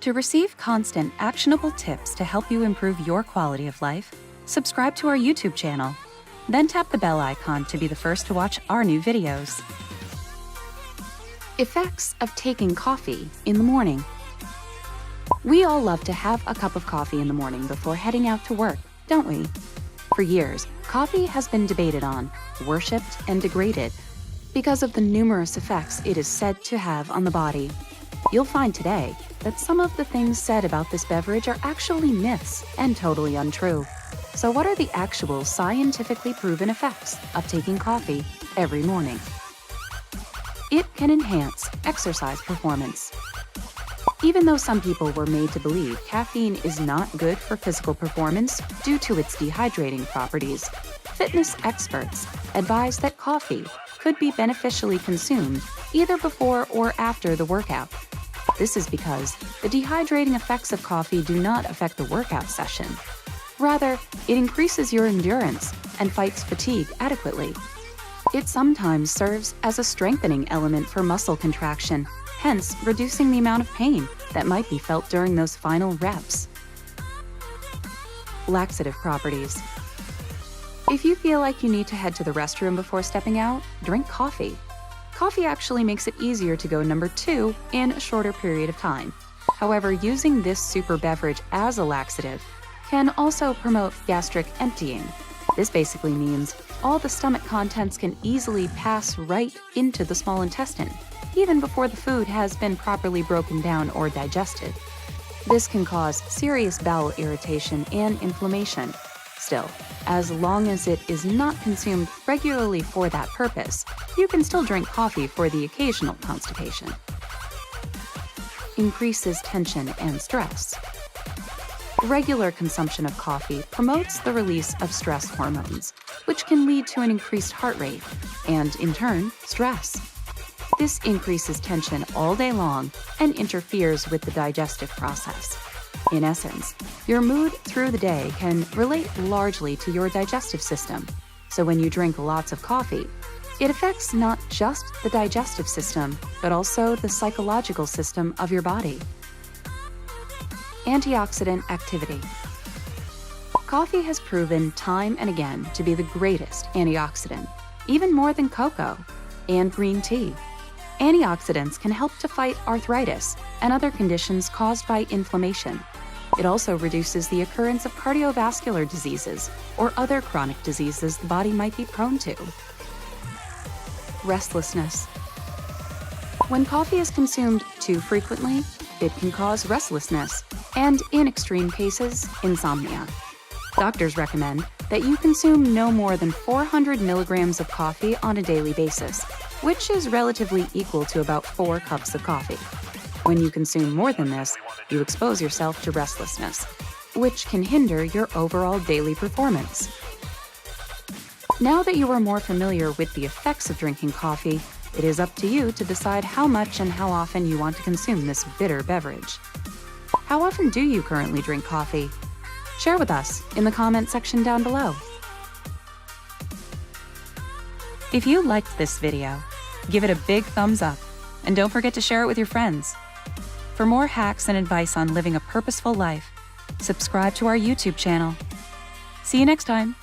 To receive constant, actionable tips to help you improve your quality of life, subscribe to our YouTube channel. Then tap the bell icon to be the first to watch our new videos. Effects of taking coffee in the morning. We all love to have a cup of coffee in the morning before heading out to work, don't we? For years, coffee has been debated on, worshipped, and degraded because of the numerous effects it is said to have on the body. You'll find today that some of the things said about this beverage are actually myths and totally untrue. So what are the actual scientifically proven effects of taking coffee every morning? It can enhance exercise performance. Even though some people were made to believe caffeine is not good for physical performance due to its dehydrating properties, fitness experts advise that coffee could be beneficially consumed either before or after the workout. This is because the dehydrating effects of coffee do not affect the workout session. Rather, it increases your endurance and fights fatigue adequately. It sometimes serves as a strengthening element for muscle contraction, hence reducing the amount of pain that might be felt during those final reps. Laxative properties. If you feel like you need to head to the restroom before stepping out, drink coffee. Coffee actually makes it easier to go number 2 in a shorter period of time. However, using this super beverage as a laxative can also promote gastric emptying. This basically means all the stomach contents can easily pass right into the small intestine, even before the food has been properly broken down or digested. This can cause serious bowel irritation and inflammation. Still, as long as it is not consumed regularly for that purpose, you can still drink coffee for the occasional constipation. Increases tension and stress. Regular consumption of coffee promotes the release of stress hormones, which can lead to an increased heart rate and, in turn, stress. This increases tension all day long and interferes with the digestive process. In essence, your mood through the day can relate largely to your digestive system. So when you drink lots of coffee, it affects not just the digestive system, but also the psychological system of your body. Antioxidant activity. Coffee has proven time and again to be the greatest antioxidant, even more than cocoa and green tea. Antioxidants can help to fight arthritis and other conditions caused by inflammation. It also reduces the occurrence of cardiovascular diseases or other chronic diseases the body might be prone to. Restlessness. When coffee is consumed too frequently, it can cause restlessness and, in extreme cases, insomnia. Doctors recommend that you consume no more than 400 milligrams of coffee on a daily basis, which is relatively equal to about 4 cups of coffee. When you consume more than this, you expose yourself to restlessness, which can hinder your overall daily performance. Now that you are more familiar with the effects of drinking coffee, it is up to you to decide how much and how often you want to consume this bitter beverage. How often do you currently drink coffee? Share with us in the comment section down below. If you liked this video, give it a big thumbs up and don't forget to share it with your friends. For more hacks and advice on living a purposeful life, subscribe to our YouTube channel. See you next time.